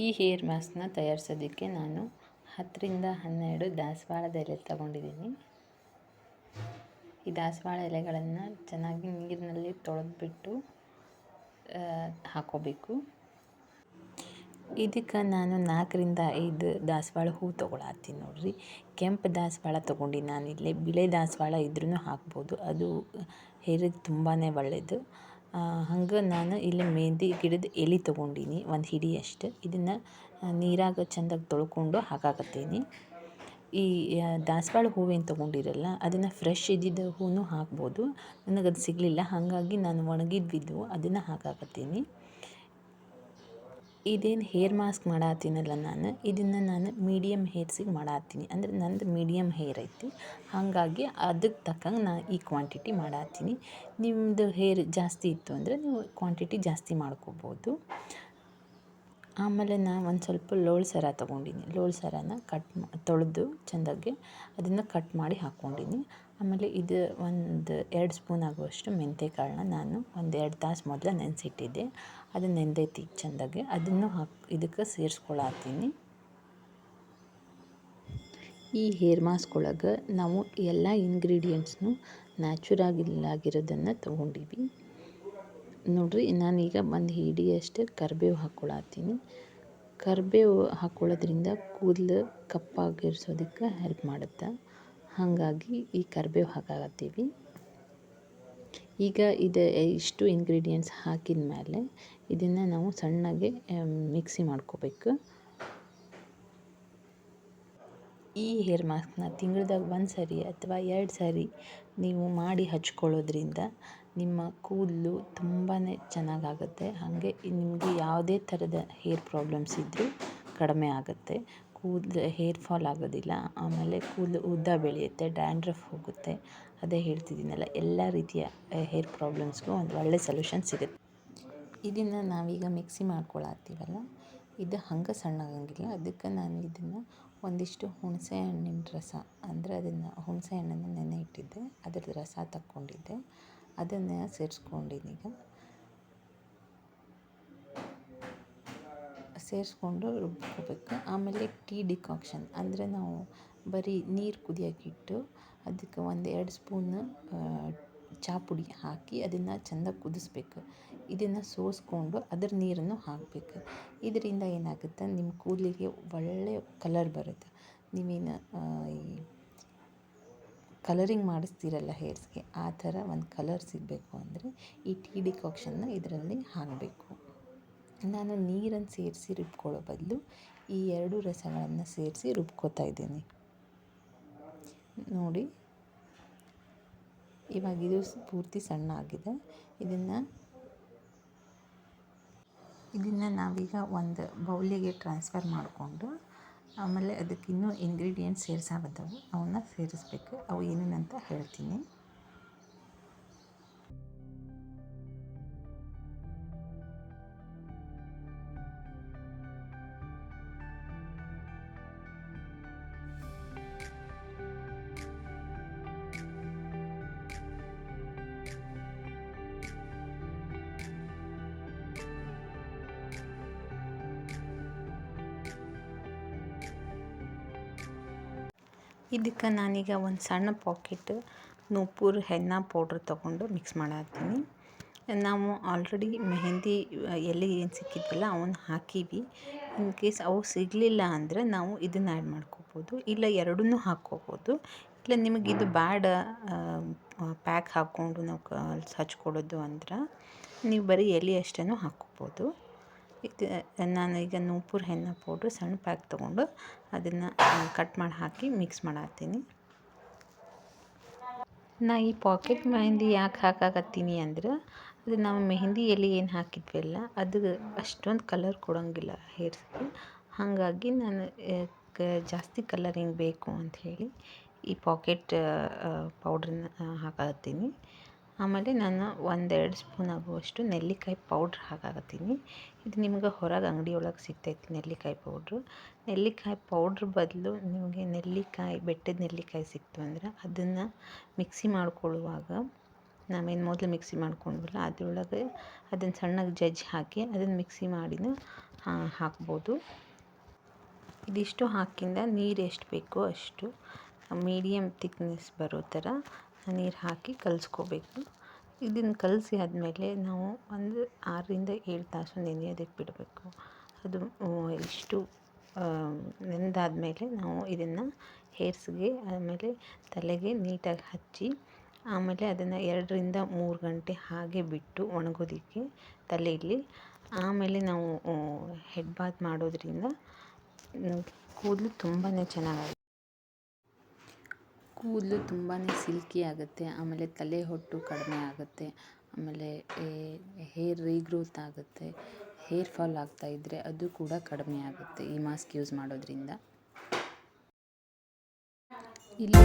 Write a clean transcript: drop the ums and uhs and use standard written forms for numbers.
ಈ ಹೇರ್ ಮಾಸ್ಕ್ನ ತಯಾರಿಸೋದಕ್ಕೆ ನಾನು 10ರಿಂದ 12 ದಾಸವಾಳದ ಎಲೆ ತಗೊಂಡಿದ್ದೀನಿ. ಈ ದಾಸವಾಳ ಎಲೆಗಳನ್ನು ಚೆನ್ನಾಗಿ ನೀರಿನಲ್ಲಿ ತೊಳೆದ್ಬಿಟ್ಟು ಹಾಕೋಬೇಕು. ಇದಕ್ಕೆ ನಾನು 4ರಿಂದ 5 ದಾಸವಾಳ ಹೂ ತೊಗೊಳತ್ತೀನಿ ನೋಡ್ರಿ. ಕೆಂಪು ದಾಸವಾಳ ತೊಗೊಂಡು ನಾನಿಲ್ಲಿ ಬಿಳೆ ದಾಸವಾಳ ಇದ್ರೂ ಹಾಕ್ಬೋದು, ಅದು ಹೇರಿಗೆ ತುಂಬಾ ಒಳ್ಳೆಯದು. ಹಂಗೆ ನಾನು ಇಲ್ಲಿ ಮೆಹಂದಿ ಗಿಡದ ಎಲೆ ತೊಗೊಂಡಿನಿ, ಒಂದು ಹಿಡಿಯಷ್ಟು. ಇದನ್ನು ನೀರಾಗ ಚೆಂದಾಗಿ ತೊಳ್ಕೊಂಡು ಹಾಕಾಕತ್ತೀನಿ. ಈ ದಾಸವಾಳ ಹೂವೇನು ತೊಗೊಂಡಿರಲ್ಲ ಅದನ್ನು ಫ್ರೆಶ್ ಇದ್ದಿದ್ದ ಹೂವು ಹಾಕ್ಬೋದು. ನನಗದು ಸಿಗಲಿಲ್ಲ, ಹಾಗಾಗಿ ನಾನು ಒಣಗಿದ್ವಿದ್ದು ಅದನ್ನು ಹಾಕಾಕತ್ತೀನಿ. ಇದೇನು ಹೇರ್ ಮಾಸ್ಕ್ ಮಾಡತ್ತೀನಲ್ಲ ಇದನ್ನು ನಾನು ಮೀಡಿಯಮ್ ಹೇರ್ಸಿಗೆ ಮಾಡತ್ತೀನಿ. ಅಂದರೆ ನಂದು ಮೀಡಿಯಮ್ ಹೇರ್ ಐತಿ, ಹಾಗಾಗಿ ಅದಕ್ಕೆ ತಕ್ಕಂಗೆ ನಾನು ಈ ಕ್ವಾಂಟಿಟಿ ಮಾಡತ್ತೀನಿ. ನಿಮ್ಮದು ಹೇರ್ ಜಾಸ್ತಿ ಇತ್ತು ಅಂದರೆ ನೀವು ಕ್ವಾಂಟಿಟಿ ಜಾಸ್ತಿ ಮಾಡ್ಕೋಬೋದು. ಆಮೇಲೆ ನಾನು ಒಂದು ಸ್ವಲ್ಪ ಲೋಳೆ ಸರ ತೊಗೊಂಡಿನಿ. ಲೋಳೆ ಸರನ ತೊಳೆದು ಚೆಂದಾಗಿ ಅದನ್ನು ಕಟ್ ಮಾಡಿ ಹಾಕ್ಕೊಂಡಿನಿ. ಆಮೇಲೆ ಇದು ಒಂದು 2 ಸ್ಪೂನ್ ಆಗುವಷ್ಟು ಮೆಂತ್ಯಕಾಳನ್ನ ನಾನು ಒಂದು 2 ತಾಸು ಮೊದಲು ನೆನೆಸಿಟ್ಟಿದ್ದೆ. ಅದು ನೆಂದೈತಿ ಚೆಂದಾಗಿ, ಅದನ್ನು ಇದಕ್ಕೆ ಸೇರಿಸ್ಕೊಳತ್ತೀನಿ. ಈ ಹೇರ್ ಮಾಸ್ಕ್ ಒಳಗೆ ನಾವು ಎಲ್ಲ ಇಂಗ್ರೀಡಿಯೆಂಟ್ಸ್ನು ನ್ಯಾಚುರಾಗಿರೋದನ್ನು ತೊಗೊಂಡಿವಿ ನೋಡ್ರಿ. ನಾನೀಗ ಒಂದು ಹಿಡಿಯಷ್ಟು ಕರಿಬೇವು ಹಾಕ್ಕೊಳತ್ತೀನಿ. ಕರಿಬೇವು ಹಾಕ್ಕೊಳ್ಳೋದ್ರಿಂದ ಕೂದಲು ಕಪ್ಪಾಗಿರಿಸೋದಕ್ಕೆ ಹೆಲ್ಪ್ ಮಾಡುತ್ತೆ, ಹಾಗಾಗಿ ಈ ಕರಿಬೇವು ಹಾಕಾಕತ್ತೀವಿ. ಈಗ ಇಷ್ಟು ಇಂಗ್ರೀಡಿಯೆಂಟ್ಸ್ ಹಾಕಿದ ಮೇಲೆ ಇದನ್ನು ನಾವು ಸಣ್ಣಗೆ ಮಿಕ್ಸಿ ಮಾಡ್ಕೋಬೇಕು. ಈ ಹೇರ್ ಮಾಸ್ಕ್ನ ತಿಂಗಳದಾಗ 1 ಸರಿ ಅಥವಾ 2 ಸರಿ ನೀವು ಮಾಡಿ ಹಚ್ಕೊಳ್ಳೋದ್ರಿಂದ ನಿಮ್ಮ ಕೂದಲು ತುಂಬಾ ಚೆನ್ನಾಗಾಗುತ್ತೆ. ಹಾಗೆ ನಿಮಗೆ ಯಾವುದೇ ಥರದ ಹೇರ್ ಪ್ರಾಬ್ಲಮ್ಸ್ ಇದ್ದರೂ ಕಡಿಮೆ ಆಗುತ್ತೆ. ಹೇರ್ ಫಾಲ್ ಆಗೋದಿಲ್ಲ. ಆಮೇಲೆ ಕೂದಲು ಉದ್ದ ಬೆಳೆಯುತ್ತೆ, ಡ್ಯಾಂಡ್ರಫ್ ಹೋಗುತ್ತೆ. ಅದೇ ಹೇಳ್ತಿದ್ದೀನಲ್ಲ, ಎಲ್ಲ ರೀತಿಯ ಹೇರ್ ಪ್ರಾಬ್ಲಮ್ಸ್ಗೂ ಒಂದು ಒಳ್ಳೆ ಸೊಲ್ಯೂಷನ್ ಸಿಗುತ್ತೆ. ಇದನ್ನು ನಾವೀಗ ಮಿಕ್ಸಿ ಮಾಡ್ಕೊಳತ್ತೀವಲ್ಲ, ಇದು ಹಂಗೆ ಸಣ್ಣಗಾಗಂಗಿಲ್ಲ. ಅದಕ್ಕೆ ನಾನು ಇದನ್ನು ಒಂದಿಷ್ಟು ಹುಣಸೆ ಹಣ್ಣಿನ ರಸ, ಅಂದರೆ ಅದನ್ನು ಹುಣಸೆ ಹಣ್ಣನ್ನು ನೆನೆ ಇಟ್ಟಿದ್ದೆ, ಅದರದ್ದು ರಸ ತಕ್ಕೊಂಡಿದ್ದೆ, ಅದನ್ನು ಸೇರಿಸ್ಕೊಂಡಿನೀಗ. ಸೇರಿಸ್ಕೊಂಡು ರುಬ್ಕೋಬೇಕು. ಆಮೇಲೆ ಟೀ ಡಿಕಾಕ್ಷನ್, ಅಂದರೆ ನಾವು ಬರೀ ನೀರು ಕುದಿಯೋಕ್ಕಿಟ್ಟು ಅದಕ್ಕೆ 1-2 ಸ್ಪೂನ್ ಚಹಾ ಪುಡಿ ಹಾಕಿ ಅದನ್ನು ಚೆಂದಾಗಿ ಕುದಿಸ್ಬೇಕು. ಇದನ್ನು ಸೋಸ್ಕೊಂಡು ಅದರ ನೀರನ್ನು ಹಾಕಬೇಕು. ಇದರಿಂದ ಏನಾಗುತ್ತೆ, ನಿಮ್ಮ ಕೂದಲಿಗೆ ಒಳ್ಳೆಯ ಕಲರ್ ಬರುತ್ತೆ. ನೀವೇನು ಈ ಕಲರಿಂಗ್ ಮಾಡಿಸ್ತೀರಲ್ಲ ಹೇರ್ಸ್ಗೆ, ಆ ಥರ ಒಂದು ಕಲರ್ ಸಿಗಬೇಕು ಅಂದರೆ ಈ ಟೀ ಡಿಕಾಕ್ಷನ್ನ ಇದರಲ್ಲಿ ಹಾಕಬೇಕು. ನಾನು ನೀರನ್ನು ಸೇರಿಸಿ ರುಬ್ಕೊಳ್ಳೋ ಬದಲು ಈ 2 ರಸಗಳನ್ನು ಸೇರಿಸಿ ರುಬ್ಕೋತಾ ಇದ್ದೀನಿ ನೋಡಿ. ಇವಾಗ ಇದು ಪೂರ್ತಿ ಸಣ್ಣ ಆಗಿದೆ. ಇದನ್ನು ನಾವೀಗ ಒಂದು ಬೌಲಿಗೆ ಟ್ರಾನ್ಸ್ಫರ್ ಮಾಡಿಕೊಂಡು ಆಮೇಲೆ ಅದಕ್ಕೆ ಇನ್ನೂ ಇಂಗ್ರೀಡಿಯೆಂಟ್ಸ್ ಸೇರಿಸಾಗತ್ತವು, ಅವನ್ನ ಸೇರಿಸ್ಬೇಕು. ಅವು ಏನೇನಂತ ಹೇಳ್ತೀನಿ. ಇದಕ್ಕೆ ನಾನೀಗ ಒಂದು ಸಣ್ಣ ಪಾಕೆಟ್ ನೂಪುರ್ ಹೆನ್ನಾ ಪೌಡ್ರ್ ತೊಗೊಂಡು ಮಿಕ್ಸ್ ಮಾಡತ್ತೀನಿ. ನಾವು ಆಲ್ರೆಡಿ ಮೆಹಂದಿ ಎಲೆ ಏನು ಸಿಕ್ಕಿದ್ವಲ್ಲ ಅವನ್ನ ಹಾಕೀವಿ. ಇನ್ ಕೇಸ್ ಅವು ಸಿಗಲಿಲ್ಲ ಅಂದರೆ ನಾವು ಇದನ್ನು ಆ್ಯಡ್ ಮಾಡ್ಕೋಬೋದು, ಇಲ್ಲ ಎರಡನ್ನೂ ಹಾಕ್ಕೋಬೋದು. ಇಲ್ಲ ನಿಮಗೆ ಇದು ಬೇಡ ಪ್ಯಾಕ್ ಹಾಕ್ಕೊಂಡು ನಾವು ಹಚ್ಕೊಡೋದು ಅಂದ್ರೆ ನೀವು ಬರೀ ಎಲೆ ಅಷ್ಟನ್ನು ಹಾಕ್ಕೋಬೋದು. ಇದು ನಾನು ಈಗ ನೂಪುರ್ ಹೆನ್ನಾ ಪೌಡ್ರ್ ಸಣ್ಣ ಪ್ಯಾಕ್ ತೊಗೊಂಡು ಅದನ್ನು ಕಟ್ ಮಾಡಿ ಹಾಕಿ ಮಿಕ್ಸ್ ಮಾಡತ್ತೀನಿ. ನಾ ಈ ಪಾಕೆಟ್ ಮೆಹಂದಿ ಯಾಕೆ ಹಾಕಾಕತ್ತೀನಿ ಅಂದ್ರೆ, ಅದು ನಾವು ಮೆಹಂದಿ ಎಲೆ ಏನು ಹಾಕಿದ್ವಲ್ಲ ಅದು ಅಷ್ಟೊಂದು ಕಲರ್ ಕೊಡೋಂಗಿಲ್ಲ ಹೇರ್ಸ್ಗೆ. ಹಾಗಾಗಿ ನಾನು ಜಾಸ್ತಿ ಕಲರಿಂಗ್ ಬೇಕು ಅಂಥೇಳಿ ಈ ಪಾಕೆಟ್ ಪೌಡ್ರನ್ನ ಹಾಕಾಕತ್ತೀನಿ. ಆಮೇಲೆ ನಾನು 1-2 ಸ್ಪೂನ್ ಆಗುವಷ್ಟು ನೆಲ್ಲಿಕಾಯಿ ಪೌಡ್ರ್ ಹಾಕಾಕತ್ತೀನಿ. ಇದು ನಿಮ್ಗೆ ಹೊರಗೆ ಅಂಗಡಿಯೊಳಗೆ ಸಿಗ್ತೈತಿ ನೆಲ್ಲಿಕಾಯಿ ಪೌಡ್ರು. ನೆಲ್ಲಿಕಾಯಿ ಪೌಡ್ರ್ ಬದಲು ನಿಮಗೆ ಬೆಟ್ಟದ ನೆಲ್ಲಿಕಾಯಿ ಸಿಕ್ತು ಅಂದ್ರೆ ಅದನ್ನು ಮಿಕ್ಸಿ ಮಾಡ್ಕೊಳ್ಳುವಾಗ ನಾವೇನು ಮೊದಲು ಮಿಕ್ಸಿ ಮಾಡ್ಕೊಂಡ್ವಲ್ಲ ಅದರೊಳಗೆ ಅದನ್ನು ಸಣ್ಣಗೆ ಜಜ್ಜಿ ಹಾಕಿ ಅದನ್ನು ಮಿಕ್ಸಿ ಮಾಡಿನೂ ಹಾಕ್ಬೋದು. ಇದಿಷ್ಟು ಹಾಕಿಂದ ನೀರು ಎಷ್ಟು ಬೇಕೋ ಅಷ್ಟು ಮೀಡಿಯಮ್ ತಿಕ್ನೆಸ್ ಬರೋ ಥರ ನೀರು ಹಾಕಿ ಕಲಿಸ್ಕೋಬೇಕು. ಇದನ್ನು ಕಲಸಿ ಆದಮೇಲೆ ನಾವು ಒಂದು 6-7 ತಾಸು ನೆನೆಯೋದಕ್ಕೆ ಬಿಡಬೇಕು. ಅದು ಇಷ್ಟು ನೆನೆದಾದ್ಮೇಲೆ ನಾವು ಇದನ್ನು ಹೇರ್ಸ್ಗೆ ಆಮೇಲೆ ತಲೆಗೆ ನೀಟಾಗಿ ಹಚ್ಚಿ ಆಮೇಲೆ ಅದನ್ನು 2-3 ಗಂಟೆ ಹಾಗೆ ಬಿಟ್ಟು ಒಣಗೋದಕ್ಕೆ ತಲೆಯಲ್ಲಿ. ಆಮೇಲೆ ನಾವು ಹೆಡ್ ಬಾತ್ ಮಾಡೋದ್ರಿಂದ ಕೂದಲು ತುಂಬಾ ಚೆನ್ನಾಗಾಗುತ್ತೆ. ಕೂದಲು ತುಂಬಾ ಸಿಲ್ಕಿ ಆಗುತ್ತೆ. ಆಮೇಲೆ ತಲೆ ಹೊಟ್ಟು ಕಡಿಮೆ ಆಗುತ್ತೆ. ಆಮೇಲೆ ಹೇರ್ ರೀಗ್ರೋತ್ ಆಗುತ್ತೆ. ಹೇರ್ ಫಾಲ್ ಆಗ್ತಾಯಿದ್ರೆ ಅದು ಕೂಡ ಕಡಿಮೆ ಆಗುತ್ತೆ ಈ ಮಾಸ್ಕ್ ಯೂಸ್ ಮಾಡೋದ್ರಿಂದ. ಇಲ್ಲಿ